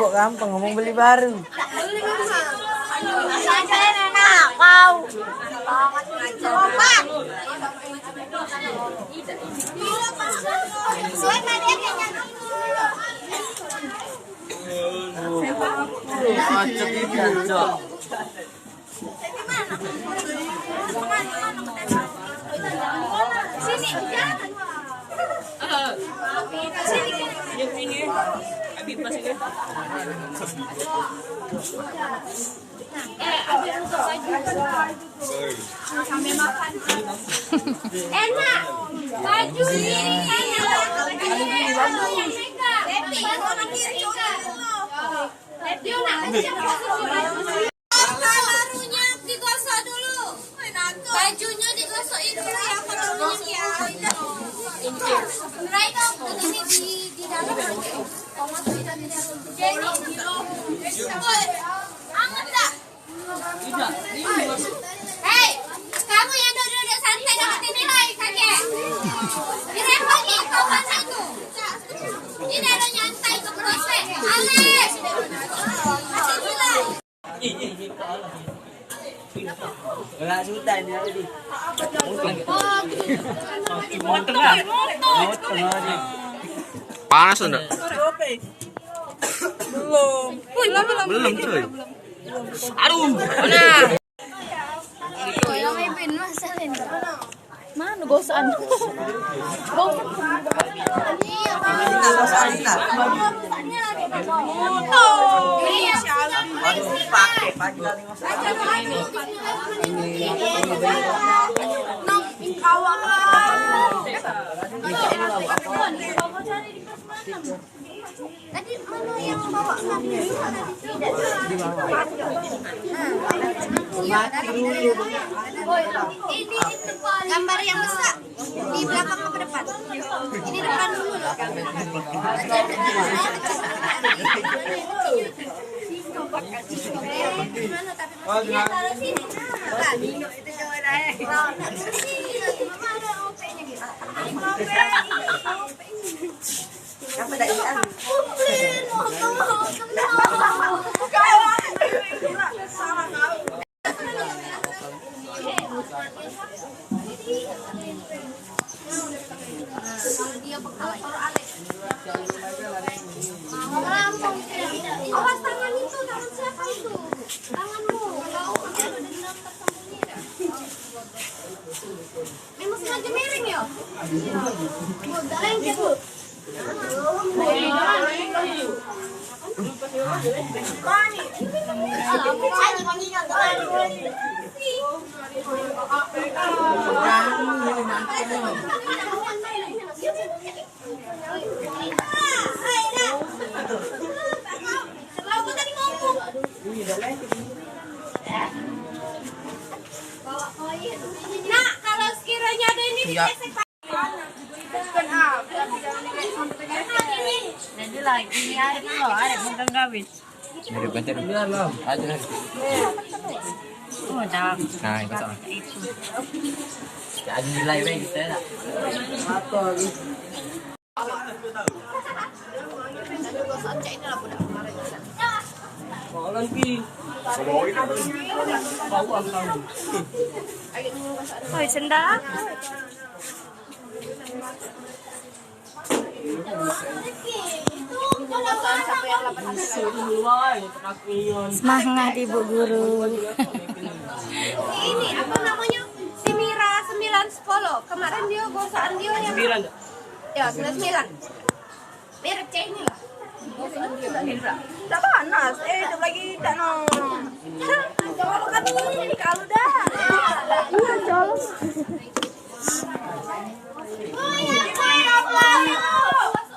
Kok gampang ngomong beli baru. Saya enak kau. Lompat. Macet ini aja. Sini. Yang ini, Abi pas ini. Ambil untuk baju. Sambil makan. Enak. Baju ini enak. Barunya digosok dulu. Bajunya digosokin dulu ya kalau ya. Mulai dong ini di dalam. Anget dah. Hei, kamu yang duduk santai dapetin nilai kakek. Direpotin kawan satu. Ini ada nyantai ke proses. Alex. Kasih nilai. Enggak sudah ini tadi. Panas enggak? Belum cuy. Aduh, mana? Mana gosan? Tadi mana yang bawa ini gambar yang besar di belakang apa depan? Ini depan dulu loh. Taruh sini. Itu coba naik. Mana OP-nya gitu? Apa dah ini? Awas tangan itu, tangan siapa itu? Tanganmu. Memang sengaja miring ya? Lengket bu. Nah, kalau sekiranya ada ini Jadi lagi ini ada bukan gawis. Dari banter. Ada. Oh, dah. Nah, itu sama. Ada nilai kita. Oi, sendal. Semangat Ibu Guru. Ini apa namanya? Si Mira 910. Kemarin dia gosokan dia yang 9. ya 99. Merek C ini lah. Gosokan dia Mira. Tak panas. Itu lagi tak no. Kalau kata ini kalau dah. Iya, colong.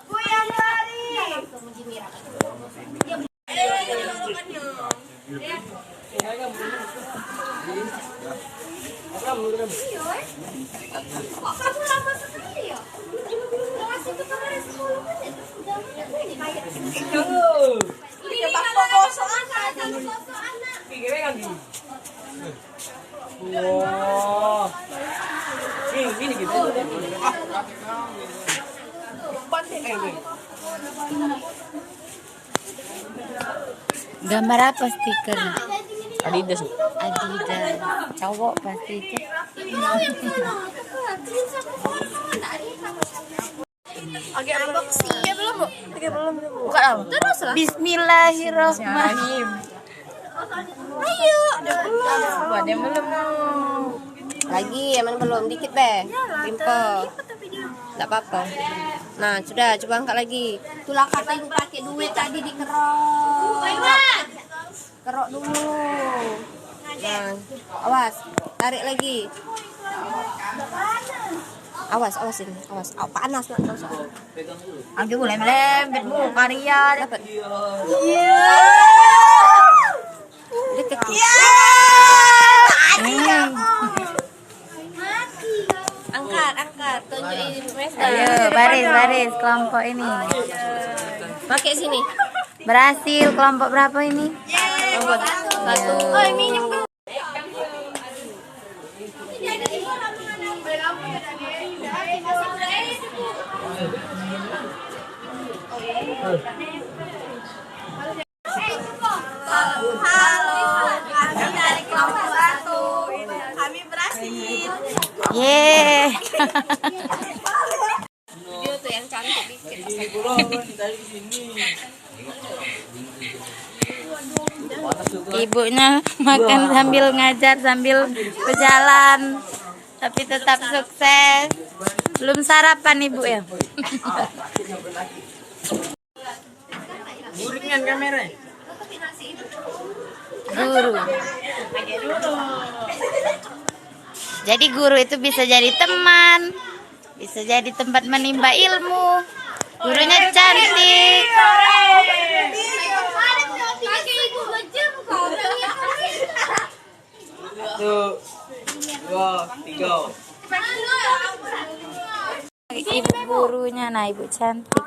Goyang lari. Kok kamu lama sekali ya? Ngasih itu kemarin 10 menit. Udah banyak ini kalau gosok anak, kalau gosok anak. Pikirnya kan gini. Wah. Ini gitu. Banting Gambar apa stiker? Adidas. Adidas. Cowok pasti itu. Agak unboxing ya belum bu? Belum. Buka lah. Terus lah. Bismillahirrahmanirrahim. Ayo. Ada belum? Lagi, emang belum dikit be. Pimple. Enggak apa-apa. Nah, sudah coba angkat lagi. Tulah kata ibu pakai duit tadi dikerok. Kerok dulu. Nah, awas, tarik lagi. Awas ini, awas. Oh, panas nak tahu soal. Aku boleh melembet bu, karya Dapat. Dekat. Angkat. Tunjukin Mesta. Ayo, baris kelompok ini. Pakai sini. Berhasil kelompok berapa ini? Kelompok 1. Oh, minum dulu. Kami dari kelompok 1. Kami berhasil. Yeay. Video tuh yang cantik dikit. Ibunya makan sambil ngajar sambil berjalan, tapi tetap sukses. Belum sarapan ibu ya? Guringan kamera. Guru. Jadi guru itu bisa jadi teman, bisa jadi tempat menimba ilmu. Gurunya cantik. Satu, dua, tiga. Ibu gurunya, nah ibu cantik.